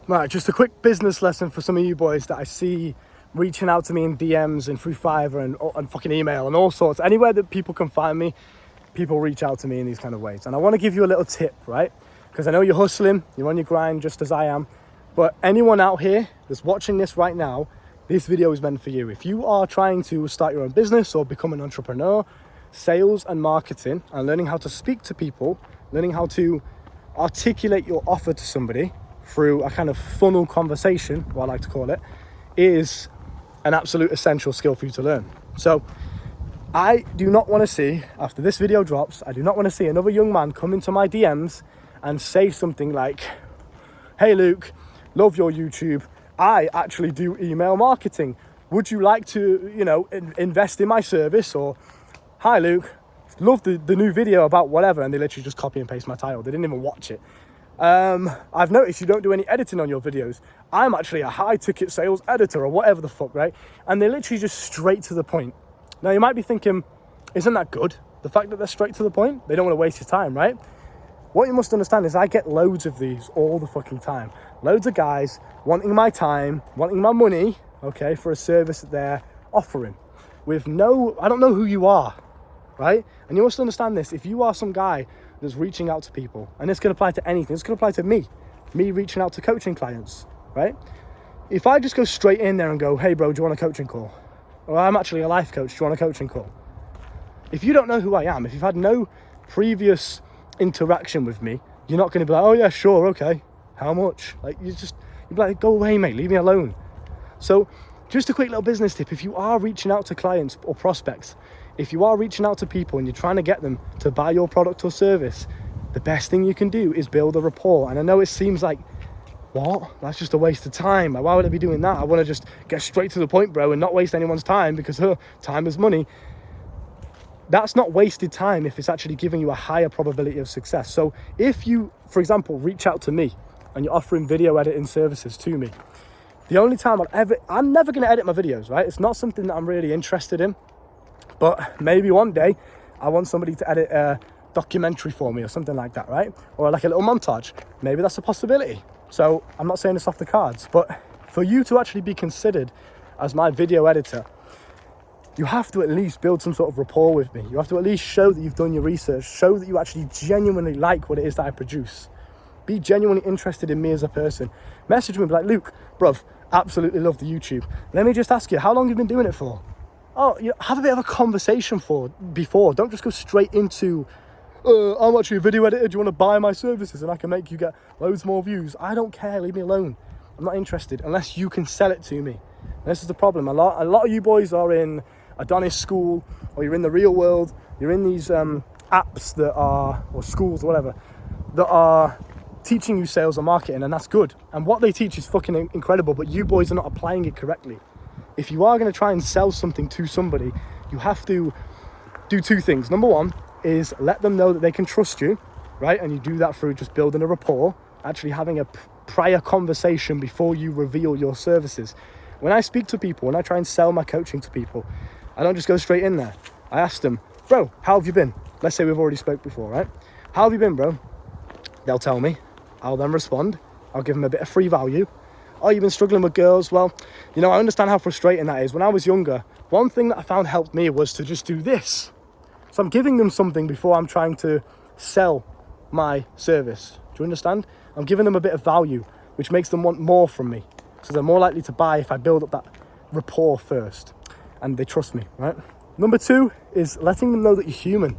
Right, just a quick business lesson for some of you boys that I see reaching out to me in DMs and through Fiverr and fucking email and all sorts. Anywhere that people can find me, people reach out to me in these kind of ways. And I want to give you a little tip, right? Because I know you're hustling, you're on your grind just as I am. But anyone out here that's watching this right now, this video is meant for you. If you are trying to start your own business or become an entrepreneur, sales and marketing and learning how to speak to people, learning how to articulate your offer to somebody through a kind of funnel conversation, what I like to call it, is an absolute essential skill for you to learn. So I do not want to see, after this video drops, I do not want to see another young man come into my DMs and say something like, "Hey Luke, love your YouTube. I actually do email marketing. Would you like to, invest in my service?" Or, "Hi Luke, love the new video about whatever," and they literally just copy and paste my title. They didn't even watch it. "I've noticed you don't do any editing on your videos. I'm actually a high ticket sales editor," or whatever the fuck, right? And they're literally just straight to the point. Now you might be thinking, isn't that good? The fact that they're straight to the point, they don't want to waste your time, right? What you must understand is I get loads of these all the fucking time. Loads of guys wanting my time, wanting my money, okay, for a service that they're offering. I don't know who you are, right? And you must understand this. If you are some guy that's reaching out to people, and this can apply to anything, this can apply to me reaching out to coaching clients, right? If I just go straight in there and go, "Hey bro, do you want a coaching call?" Or, "I'm actually a life coach, do you want a coaching call?" If you don't know who I am, if you've had no previous interaction with me, you're not going to be like, "Oh yeah, sure, okay, how much?" Like, you'd be like, "Go away mate, leave me alone." So just a quick little business tip: if you are reaching out to clients or prospects, if you are reaching out to people and you're trying to get them to buy your product or service, the best thing you can do is build a rapport. And I know it seems like, what? That's just a waste of time. Why would I be doing that? I want to just get straight to the point, bro, and not waste anyone's time because time is money. That's not wasted time if it's actually giving you a higher probability of success. So if you, for example, reach out to me and you're offering video editing services to me, the only time I'm never going to edit my videos, right? It's not something that I'm really interested in. But maybe one day I want somebody to edit a documentary for me or something like that, right? Or like a little montage. Maybe that's a possibility. So I'm not saying it's off the cards, but for you to actually be considered as my video editor, you have to at least build some sort of rapport with me. You have to at least show that you've done your research, show that you actually genuinely like what it is that I produce. Be genuinely interested in me as a person. Message me, be like, "Luke, bruv, absolutely love the YouTube. Let me just ask you, how long have you been doing it for?" Oh, have a bit of a conversation before. Don't just go straight into, "I'm actually a video editor. Do you want to buy my services and I can make you get loads more views?" I don't care. Leave me alone. I'm not interested unless you can sell it to me. And this is the problem. A lot of you boys are in Adonis school, or you're in the real world. You're in these apps or schools or whatever, that are teaching you sales and marketing, and that's good. And what they teach is fucking incredible, but you boys are not applying it correctly. If you are going to try and sell something to somebody, you have to do two things. Number one is let them know that they can trust you, right? And you do that through just building a rapport, actually having a prior conversation before you reveal your services. When I speak to people, when I try and sell my coaching to people, I don't just go straight in there. I ask them, "Bro, how have you been?" Let's say we've already spoke before, right? "How have you been, bro?" They'll tell me. I'll then respond. I'll give them a bit of free value. "Oh, you've been struggling with girls? Well, I understand how frustrating that is. When I was younger, one thing that I found helped me was to just do this." So I'm giving them something before I'm trying to sell my service. Do you understand? I'm giving them a bit of value, which makes them want more from me. So they're more likely to buy if I build up that rapport first and they trust me, right? Number two is letting them know that you're human.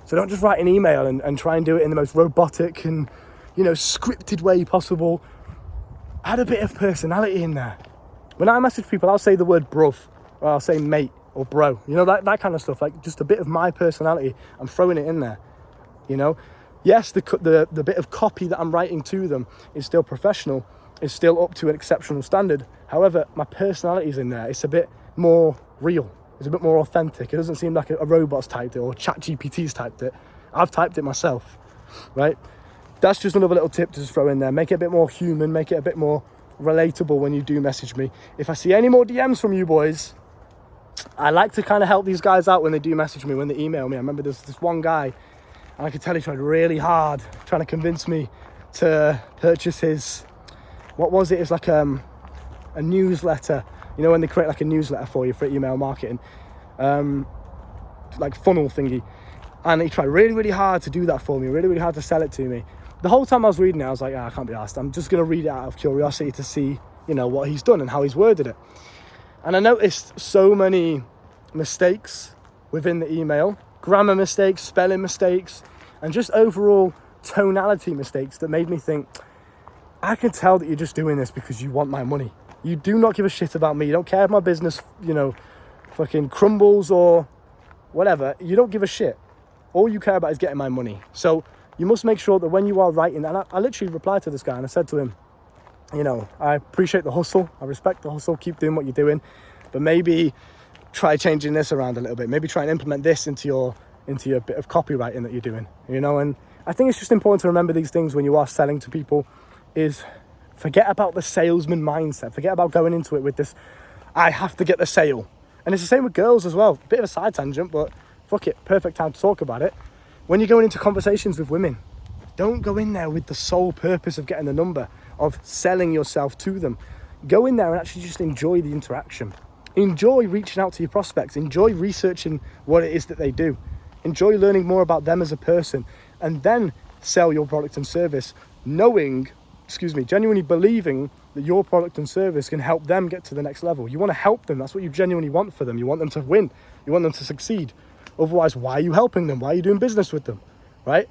So don't just write an email and try and do it in the most robotic and, scripted way possible. Add a bit of personality in there. When I message people, I'll say the word bruv, or I'll say mate or bro, that kind of stuff, like just a bit of my personality. I'm throwing it in there, Yes, the bit of copy that I'm writing to them is still professional, is still up to an exceptional standard. However, my personality is in there. It's a bit more real. It's a bit more authentic. It doesn't seem like a robot's typed it or ChatGPT's typed it. I've typed it myself, right? That's just another little tip to just throw in there. Make it a bit more human, make it a bit more relatable when you do message me. If I see any more DMs from you boys, I like to kind of help these guys out when they do message me, when they email me. I remember there's this one guy, and I could tell he tried really hard trying to convince me to purchase his what was it? It's like a newsletter, you know, when they create like a newsletter for you for email marketing, like funnel thingy. And he tried really, really hard to do that for me, really, really hard to sell it to me. The whole time I was reading it, I was like, I can't be asked. I'm just going to read it out of curiosity to see, you know, what he's done and how he's worded it. And I noticed so many mistakes within the email, grammar mistakes, spelling mistakes, and just overall tonality mistakes that made me think, I can tell that you're just doing this because you want my money. You do not give a shit about me. You don't care if my business, you know, fucking crumbles or whatever. You don't give a shit. All you care about is getting my money. So you must make sure that when you are writing, and I literally replied to this guy and I said to him, you know, I appreciate the hustle. I respect the hustle. Keep doing what you're doing. But maybe try changing this around a little bit. Maybe try and implement this into your bit of copywriting that you're doing, you know. And I think it's just important to remember these things when you are selling to people, is forget about the salesman mindset. Forget about going into it with this, I have to get the sale. And it's the same with girls as well. Bit of a side tangent, but fuck it, perfect time to talk about it. When you're going into conversations with women, don't go in there with the sole purpose of getting the number, of selling yourself to them. Go in there and actually just enjoy the interaction. Enjoy reaching out to your prospects. Enjoy researching what it is that they do. Enjoy learning more about them as a person, and then sell your product and service, genuinely believing that your product and service can help them get to the next level. You want to help them. That's what you genuinely want for them. You want them to win. You want them to succeed. Otherwise, why are you helping them? Why are you doing business with them, right?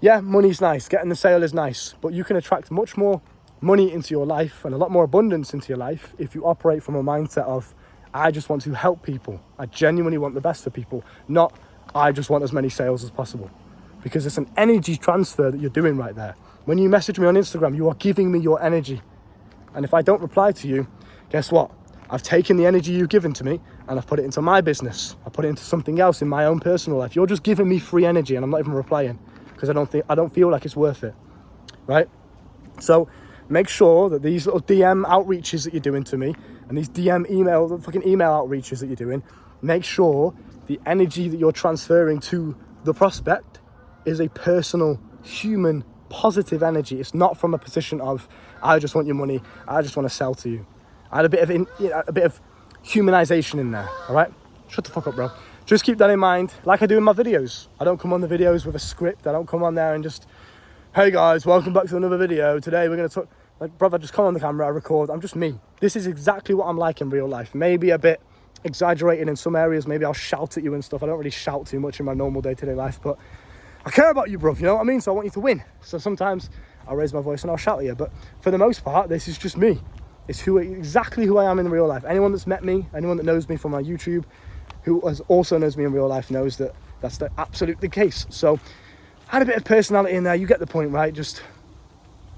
Yeah, money's nice. Getting the sale is nice. But you can attract much more money into your life and a lot more abundance into your life if you operate from a mindset of, I just want to help people. I genuinely want the best for people, not I just want as many sales as possible. Because it's an energy transfer that you're doing right there. When you message me on Instagram, you are giving me your energy. And if I don't reply to you, guess what? I've taken the energy you've given to me and I've put it into my business. I put it into something else in my own personal life. You're just giving me free energy and I'm not even replying because I don't feel like it's worth it, right? So make sure that these little DM outreaches that you're doing to me and these email outreaches that you're doing, make sure the energy that you're transferring to the prospect is a personal, human, positive energy. It's not from a position of, I just want your money, I just want to sell to you. I had a bit of humanization in there, all right? Shut the fuck up, bro. Just keep that in mind, like I do in my videos. I don't come on the videos with a script. I don't come on there and just, hey guys, welcome back to another video. Today we're going to talk, like, brother, just come on the camera, I record. I'm just me. This is exactly what I'm like in real life. Maybe a bit exaggerated in some areas. Maybe I'll shout at you and stuff. I don't really shout too much in my normal day-to-day life, but I care about you, bro, you know what I mean? So I want you to win. So sometimes I'll raise my voice and I'll shout at you, but for the most part, this is just me. It's exactly who I am in real life. Anyone that's met me, anyone that knows me from my YouTube, who also knows me in real life, knows that that's absolutely the case. So I had a bit of personality in there. You get the point, right? Just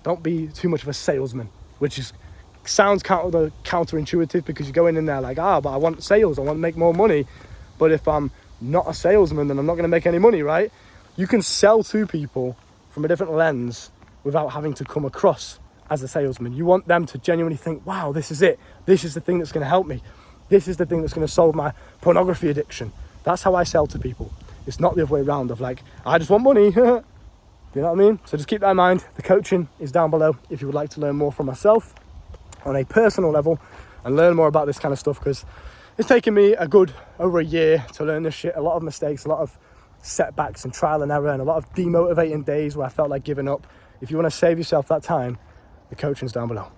don't be too much of a salesman, which sounds counterintuitive because you're going in there like, but I want sales. I want to make more money. But if I'm not a salesman, then I'm not going to make any money, right? You can sell to people from a different lens without having to come across as a salesman. You want them to genuinely think, wow, this is it. This is the thing that's going to help me. This is the thing that's going to solve my pornography addiction. That's how I sell to people. It's not the other way around of like, I just want money. You know what I mean? So just keep that in mind. The coaching is down below if you would like to learn more from myself on a personal level and learn more about this kind of stuff, because it's taken me over a year to learn this shit. A lot of mistakes, a lot of setbacks and trial and error, and a lot of demotivating days where I felt like giving up. If you want to save yourself that time, the coaching's down below.